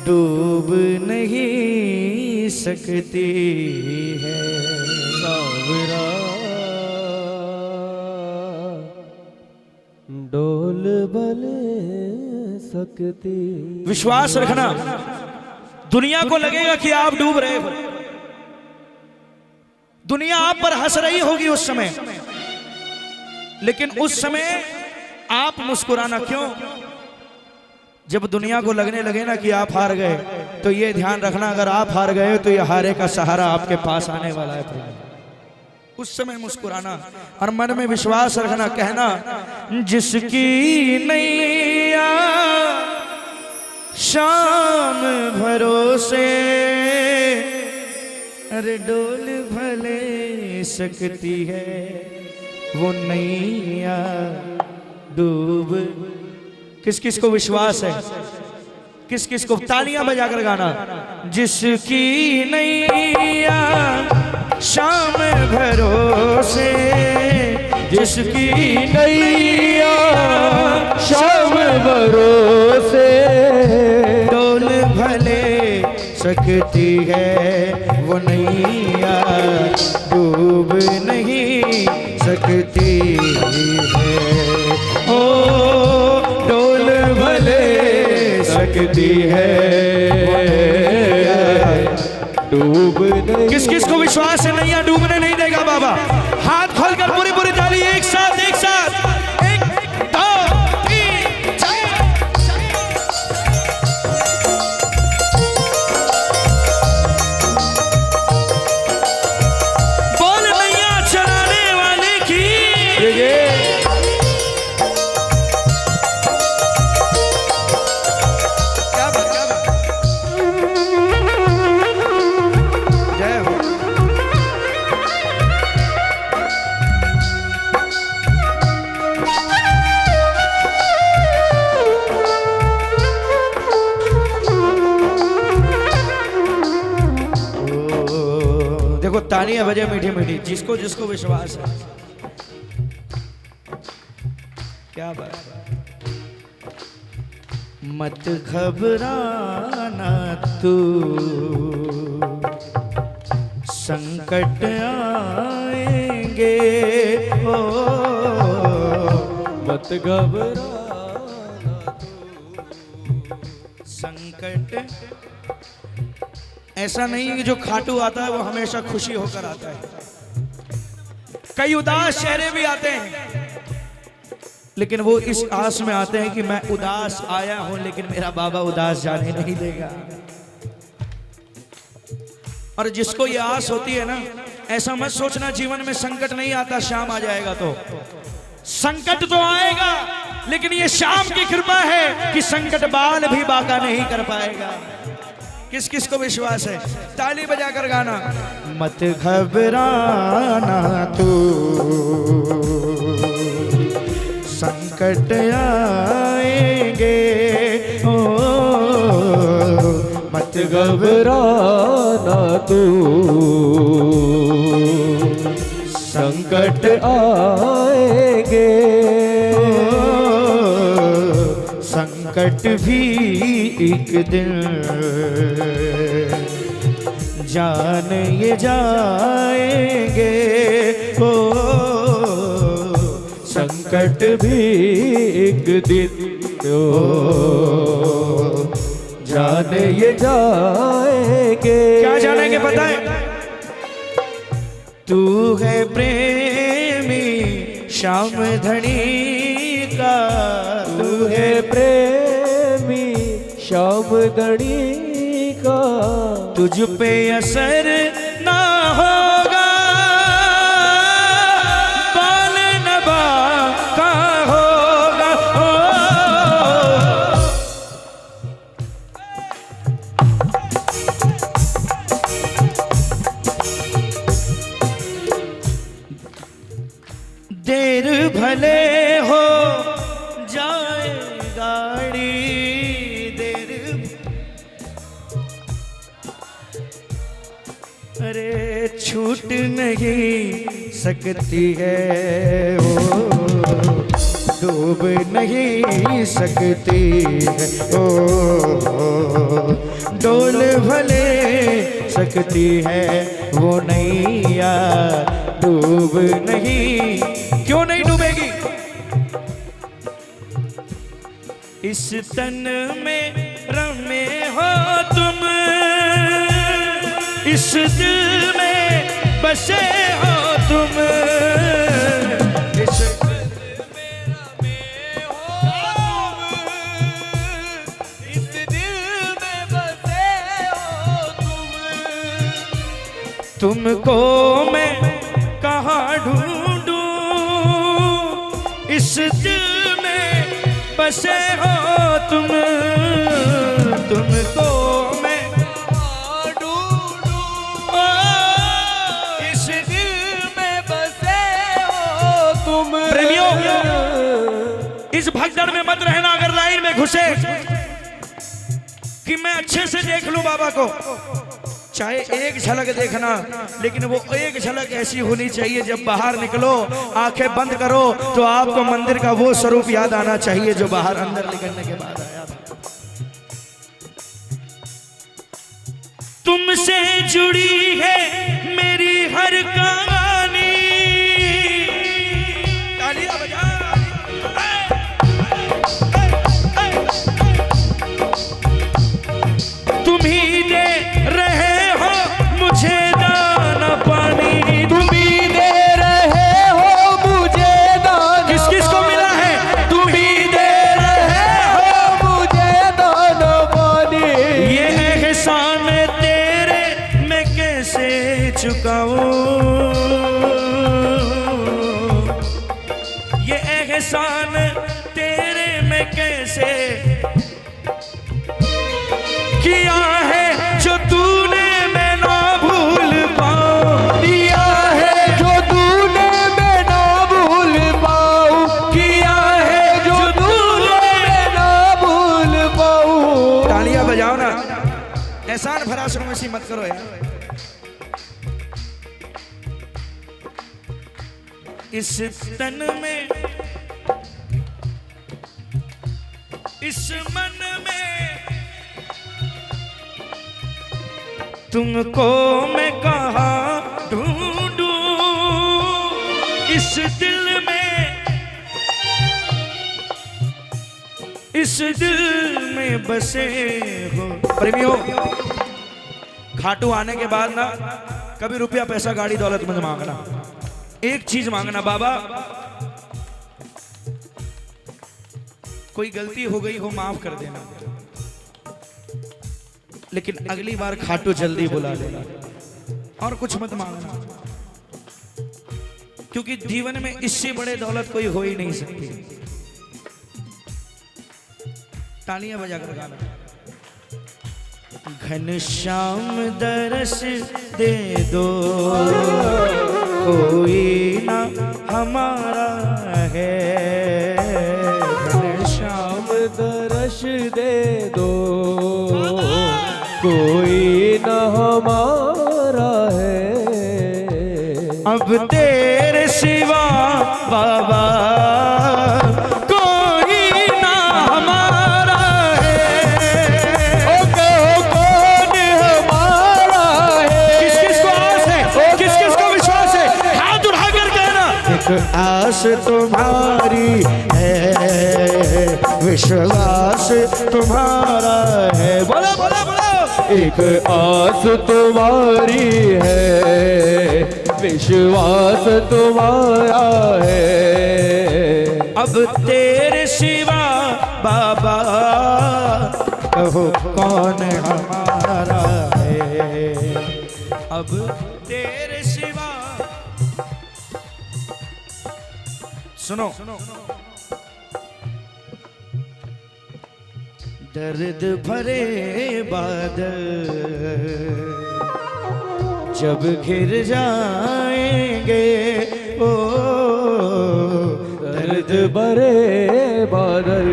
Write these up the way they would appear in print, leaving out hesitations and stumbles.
डूब नहीं सकती है। सावरा डोल बल सकती। विश्वास रखना, दुनिया को लगेगा कि आप डूब रहे हो, दुनिया आप पर हंस रही होगी उस समय, लेकिन उस समय आप मुस्कुराना क्यों? जब दुनिया को लगने लगे ना कि आप हार गए, तो ये ध्यान रखना, अगर आप हार गए तो ये हारे का सहारा आपके पास आने वाला है। उस समय मुस्कुराना और मन में विश्वास रखना, कहना जिसकी नैया शाम भरोसे अरे डोल भले सकती है, वो नैया डूब। किस किस को विश्वास है? किस किस को? तालियां बजाकर गाना। जिसकी नैया शाम भरोसे, जिसकी नैया शाम भरोसे डोल भले सकती है, वो नैया डूब नहीं सकती है। ओ डोल भले सकती है, डूब नहीं। किस किस को विश्वास है नैया डूबने नहीं देगा बाबा? हाथ खोलकर पूरी पूरी ताली एक साथ, एक साथ। 1 2 3 4। बोल नैया चलाने वाले की। क्या बात, क्या बात। जय हो। देखो तालियां बजे मीठी मीठी, जिसको जिसको विश्वास है। क्या बात है। मत घबराना तू, संकट आएंगे हो। मत घबराना संकट ऐसा नहीं है कि जो खाटू आता है वो हमेशा खुशी होकर आता है। कई उदास चेहरे भी आते हैं, लेकिन वो इस आस में आते हैं कि मैं उदास आया हूं, लेकिन मेरा बाबा उदास जाने नहीं देगा। और जिसको ये आस होती है ना, ऐसा मत सोचना जीवन में संकट नहीं आता, शाम आ जाएगा। तो संकट तो आएगा, लेकिन ये शाम की कृपा है कि संकट बाल भी बाका नहीं कर पाएगा। किस किस को विश्वास है? ताली बजाकर गाना। मत घबराना तू, संकट आएंगे ओ। मत घबराना तू, संकट आएंगे। संकट भी एक दिन जान ये जाएंगे ओ। संकट भी एक दिन ओ जाने ये जाएंगे। क्या जानेंगे पता है? तू है प्रेमी श्याम धनी का, तू है प्रेमी श्याम धनी का। तुझ पे असर ना होगा बाल नबा का होगा ओ। देर भले हो जाए गाड़ी, देर अरे छूट नहीं सकती है वो। डूब नहीं सकती है। ओ डोल भले सकती है वो नैया, डूब नहीं, क्यों नहीं डूबेगी? इस तन में रमे हो तुम, इस दिल में बसे हो तुम, इस दिल में रमे हो तुम, इस दिल में बसे हो तुम। तुमको मैं कहाँ ढूंढूं, इस दिल में बसे हो तुम, तुमको मैं कहाँ ढूंढूं, इस दिल में बसे हो तुम। प्रेमियों, इस भगदड़ में मत रहना। अगर लाइन में घुसे कि मैं अच्छे से देख लूं बाबा को, चाहे एक झलक देखना, लेकिन वो एक झलक ऐसी होनी चाहिए जब बाहर निकलो, आंखें बंद करो तो आपको मंदिर का वो स्वरूप याद आना चाहिए जो बाहर अंदर निकलने के बाद आया था। तुमसे जुड़ी है मेरी हर कहानी, तालियां बजा। तुम ही दे रहे हो मुझे दाना पानी, तुम ही दे रहे हो मुझे दाना। किस किस को मिला है? तुम ही दे रहे हो मुझे दाना पानी। ये एहसान तेरे मैं कैसे चुकाऊं, ये एहसान तेरे मैं कैसे किया है जो तूने मैं ना भूल पाऊं, दिया है जो तूने मैं ना भूल पाऊं, किया है जो तूने मैं ना भूल पाऊं। तालियां बजाओ ना, एहसान भरा शर्मसी मत करो यार। इस तन में, इस मन में तुमको मैं कहाँ ढूंढूं, इस दिल में, इस दिल में बसे हो। प्रेमियों, खाटू आने के बाद ना कभी रुपया पैसा गाड़ी दौलत मत मांगना, एक चीज मांगना, बाबा कोई गलती हो गई हो माफ कर देना, लेकिन अगली बार खाटू जल्दी बुला लेना, और कुछ मत मांगना, क्योंकि जीवन में इससे बड़े दौलत कोई हो ही नहीं सकती। तालियां बजाकर गाना। घनश्याम दरस दे दो कोई ना हमारा है, घनश्याम दरस दे दो कोई न हमारा है। अब तेरे सिवा बाबा कोई ना हमारा है। ओ कहो कौन हमारा है? किस किस को आस है, किस किस को विश्वास है? हाथ उठाकर कहना। एक आस तुम्हारी है, विश्वास तुम्हारा है। बोलो बोलो बोलो। एक आस तुम्हारी है, विश्वास तुम्हारा है। अब तेरे सिवा बाबा कहो कौन हमारा है। अब तेरे सिवा, सुनो दर्द भरे बादल जब घिर जाएंगे, ओ दर्द भरे बादल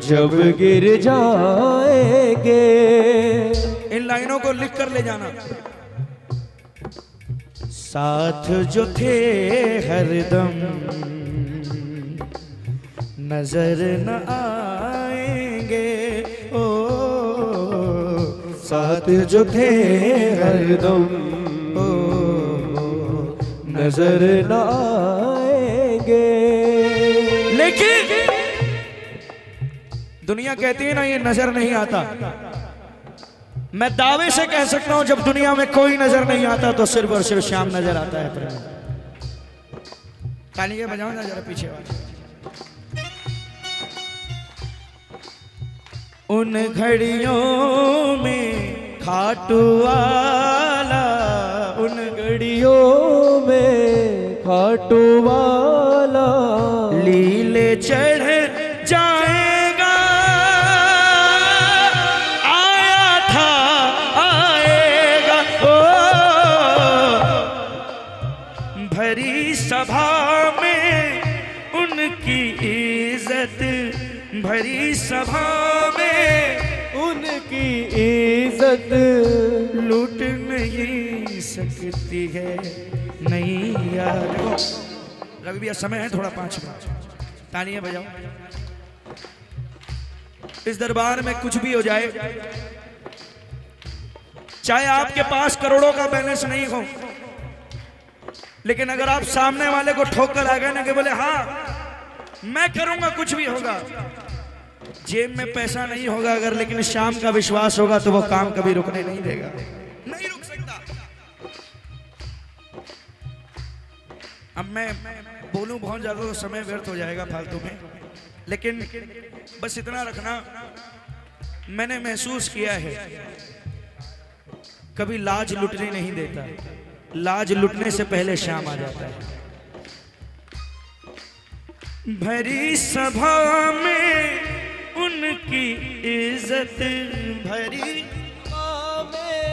जब गिर जाएंगे। इन लाइनों को लिख कर ले जाना। साथ जो थे हरदम नजर न आएंगे ओ साथ जो थे हरदम ओ नजर न आएंगे। लेकिन दुनिया कहती है ना ये नजर नहीं आता। मैं दावे से कह सकता हूं जब दुनिया में कोई नजर नहीं आता तो सिर्फ और सिर्फ श्याम नजर आता है। प्रेम तालियां बजाओ ना जरा पीछे वाले। उन घड़ियों में खाटू वाला, उन घड़ियों में खाटू वाला लीले चढ़ जाएगा। आया था आएगा ओ भरी सभा में उनकी इज्जत, भरी सभा में उनकी इज्जत लूट नहीं सकती है। नहीं यार रवि भैया समय है थोड़ा 5 मिनट, तालियां बजाओ। इस दरबार में कुछ भी हो जाए, चाहे आपके पास करोड़ों का बैलेंस नहीं हो, लेकिन अगर आप सामने वाले को ठोक कर आ गए ना कि बोले हाँ मैं करूंगा कुछ भी होगा, जेब में पैसा नहीं होगा अगर, लेकिन श्याम का विश्वास होगा तो वो काम कभी रुकने नहीं देगा, नहीं रुक सकता। अब मैं बोलूं बहुत ज्यादा तो समय व्यर्थ हो जाएगा फालतू में, लेकिन बस इतना रखना, मैंने महसूस किया है कभी लाज लुटने नहीं देता, लाज लुटने से पहले श्याम आ जाता है। भरी सभा में उनकी इज्जत, भरी में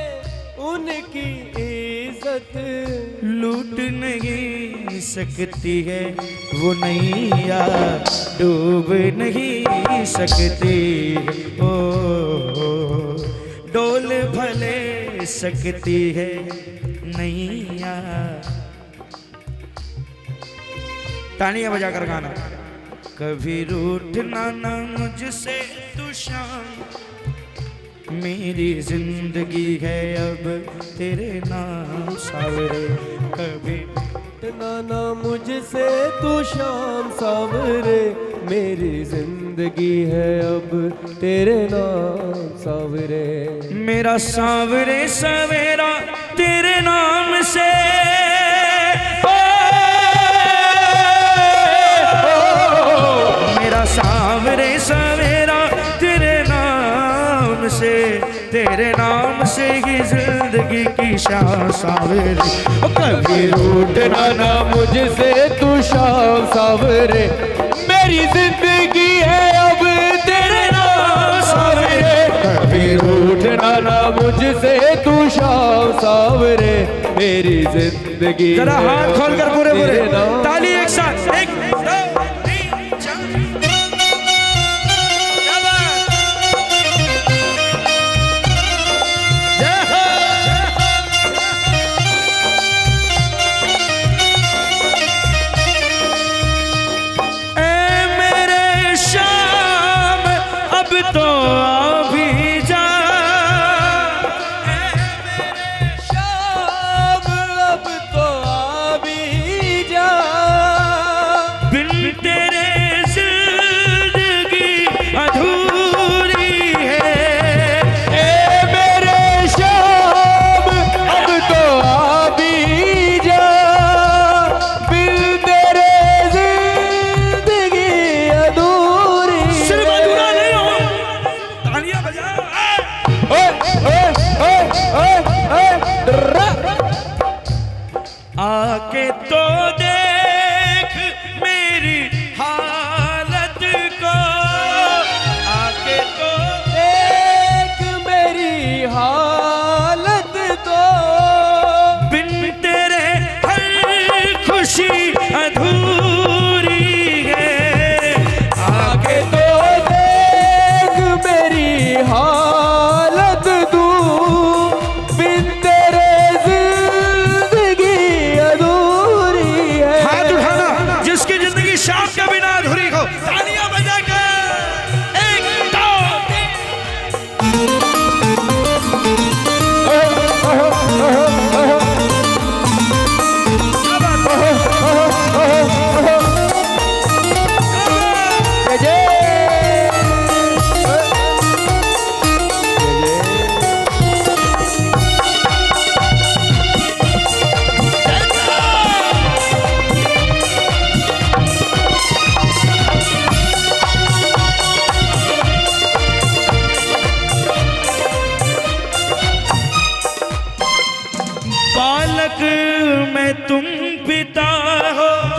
उनकी इज्जत लूट नहीं सकती है वो नैया, डूब नहीं सकती ओ डोल भले सकती है नैया। तालियां बजाकर गाना। कभी रूठना ना मुझसे तू श्याम, मेरी जिंदगी है अब तेरे नाम सावरे। कभी ना मुझसे तू श्याम सावरे, मेरी जिंदगी है अब तेरे नाम सावरे। मेरा सावरे सवेरा तेरे नाम से, मेरा सावरे सवेरा तेरे नाम से, तेरे नाम से ही जिंदगी की शान सावरे। कभी रूठना ना मुझसे तू श्याम सावरे, मेरी जिंदगी है अब तेरे नाम सावरे। कभी रूठना ना मुझसे तू श्याम सावरे, मेरी जिंदगी जरा हाथ खोलकर पूरे पूरे तेरे नाम। ताली एक साथ, 1 2 3 4। क्या बात? जय हो। ए मेरे श्याम अब तो आ भी जा, श्याम अब तो आ भी जा, बिन तेरे जिंदगी अधूरी है। ए मेरे श्याम अब तो आ भी जा, बिन तेरे जिंदगी अधूरी सिर्फ अधूरा नहीं हो, तालियां बजाओ। ओए ओए ओए ओए ओए ड्रा। आके तो देख मेरी हालत को, आके तो देख मेरी हालत को, बिन तेरे हर खुशी अधूरी है। आके तो देख मेरी हालत तू, बिन तेरे जिंदगी अधूरी है। हाथ उठाना जिसकी जिंदगी शाम के बिना अधूरी हो, तालियां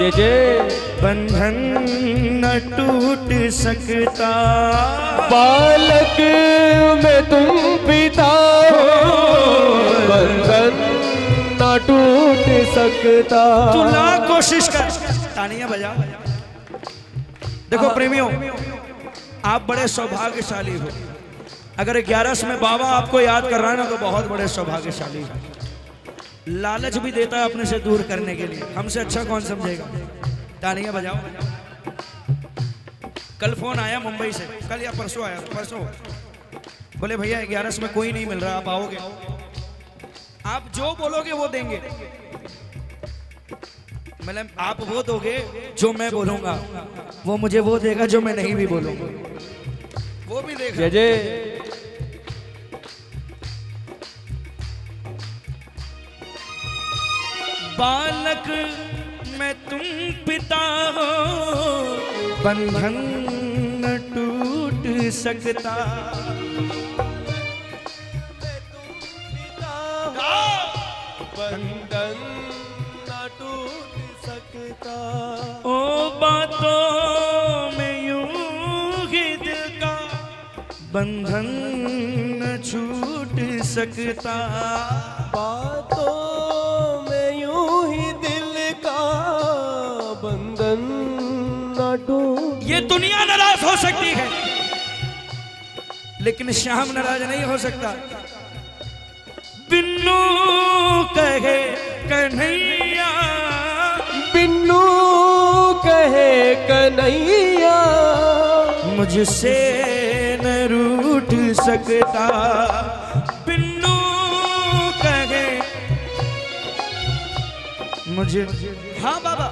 जय जय। बंधन न टूट सकता, बालक में तुम पिता हो, बंधन न टूट सकता। तू लाख कोशिश कर। तालियां बजा। देखो प्रेमियों, आप बड़े सौभाग्यशाली हो। अगर 11 में बाबा आपको याद कर रहा है ना तो बहुत बड़े सौभाग्यशाली हो। लालच भी देता है अपने से दूर करने के लिए, हमसे अच्छा कौन समझेगा। तालियां बजाओ। कल फोन आया मुंबई से, कल या परसों आया, परसों, बोले भैया 11 में कोई नहीं मिल रहा, आप आओगे? आप जो बोलोगे वो देंगे। मतलब आप वो दोगे जो मैं बोलूंगा, वो मुझे वो देगा जो मैं नहीं भी बोलूंगा, वो भी देगा। जय जय। बालक में तुम पिता हो, बंधन न टूट सकता। बंधन न टूट सकता। ओ बातों में यूं ही दिल का बंधन न छूट सकता। बातों में यूं ही दिल का बंधन न टूट। ये दुनिया नाराज हो सकती है लेकिन श्याम नाराज नहीं हो सकता। बिन्नू कहे कन्हैया, बिन्नू कहे कन्हैया, मुझसे न रूठ सकता। बिन्नू कहे मुझे। हाँ बाबा,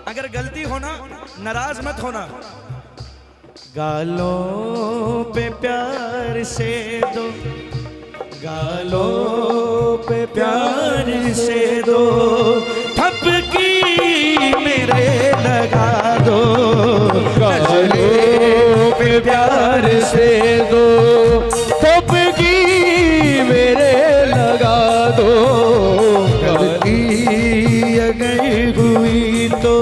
अगर गलती होना नाराज मत होना। गालों पे प्यार से दो, गालों पे प्यार से दो, थपकी मेरे लगा दो। गालों पे प्यार से दो, थपकी मेरे लगा दो। गलती अगर हुई तो,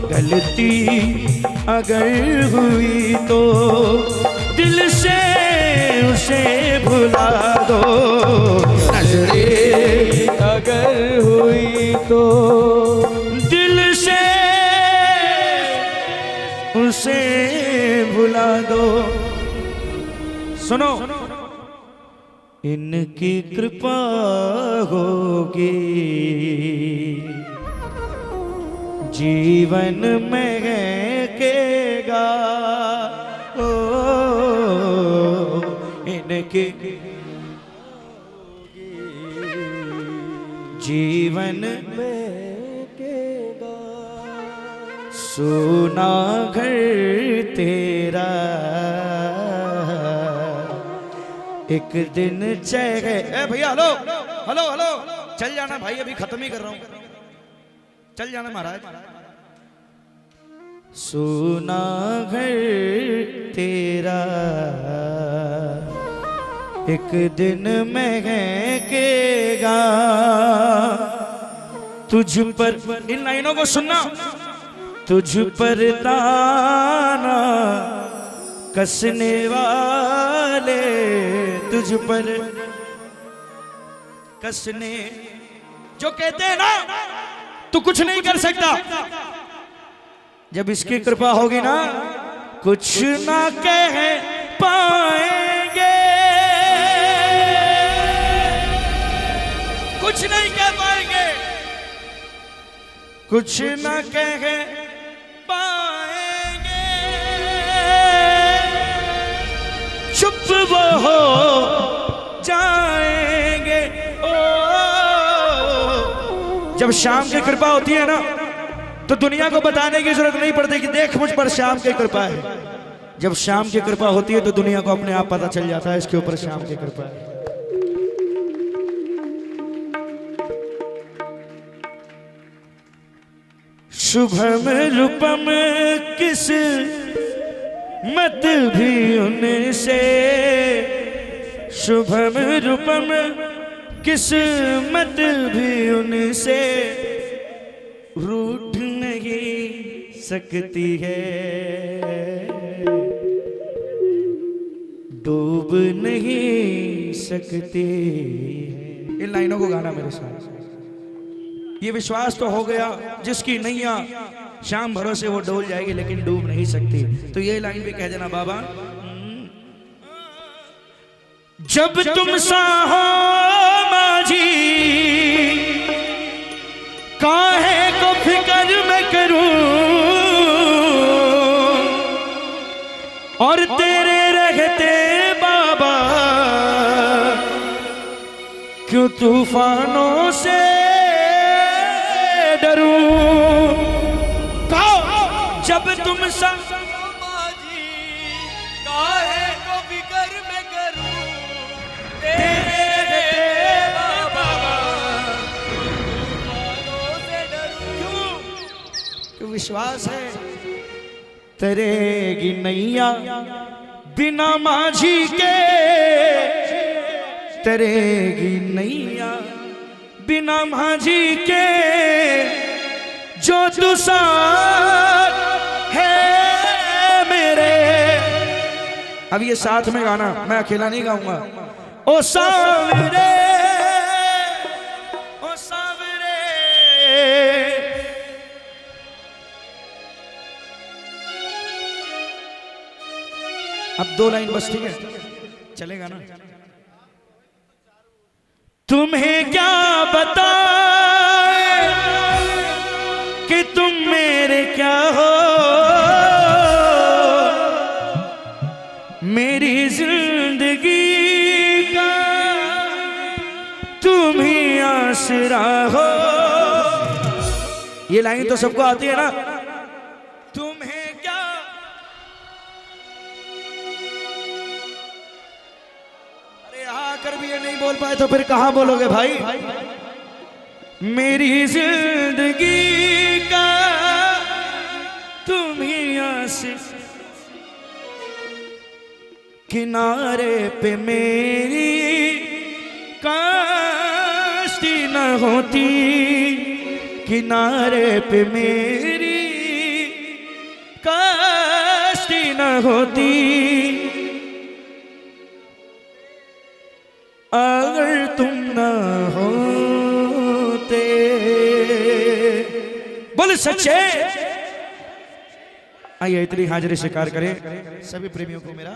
गलती अगर हुई तो दिल से उसे भुला दो। नजरें अगर हुई तो दिल से उसे भुला दो। सुनो, इनकी कृपा होगी जीवन में केगा। ओ इनके जीवन में केगा। सोना घर तेरा एक दिन चेहरे। ए भैया हेलो हेलो हेलो, चल जाना भाई, अभी खत्म ही कर रहा हूं, चल जाना महाराज। सोना घर तेरा एक दिन महकेगा। तुझ पर, इन लाइनों को सुनना, तुझ पर ताना कसने वाले, तुझ पर कसने, जो कहते हैं ना तू कुछ नहीं कर सकता, जब इसकी कृपा होगी ना कुछ ना कह पाएंगे, कुछ नहीं कह पाएंगे, कुछ ना कह पाएंगे, चुप वो हो जाएंगे। ओ जब श्याम की कृपा होती है ना तो दुनिया को बताने की जरूरत नहीं पड़ती कि देख मुझ पर श्याम की कृपा है। जब श्याम की कृपा होती है तो दुनिया को अपने आप पता चल जाता है इसके ऊपर श्याम की कृपा है। शुभम रूपम किस मत भी उनसे, शुभम रूपम किस मत भी उनसे, रूठ सकती है, डूब नहीं सकती है। इन लाइनों को गाना मेरे साथ। ये विश्वास तो हो गया जिसकी नैया शाम भरोसे वो डोल जाएगी लेकिन डूब नहीं सकती। तो ये लाइन भी कह देना बाबा। जब तुम साहो माझी, काहे को फिक्र मैं करूं, और तेरे रहते बाबा क्यों तूफानों से डरूं। कहो जब तुम माझी, काहे को फिक्र मैं करूं, तेरे बाबा तूफानों से डरूं। क्यों विश्वास है तरेगी नैया बिना माझी के, तरेगी नैया बिना माझी के, जो तू साथ है मेरे। अब ये साथ में गाना, मैं अकेला नहीं गाऊंगा। ओ सावरे, ओ सावरे। अब 2 लाइन बस, ठीक है, चलेगा ना। तुम्हें क्या बताए कि तुम मेरे क्या हो, मेरी जिंदगी का तुम ही आसरा हो। ये लाइन तो सबको आती है ना। तुम्हें क्या, अरे यहाँ आकर भी ये नहीं बोल पाए तो फिर कहाँ बोलोगे भाई। मेरी जिंदगी का तुम ही आशिक, किनारे पे मेरी काश्ती न होती, किनारे पे मेरी काश्ती न होती, अगर तुम न होते। बोल सच्चे। आइए इतनी हाजिरी स्वीकार करें सभी प्रेमियों को मेरा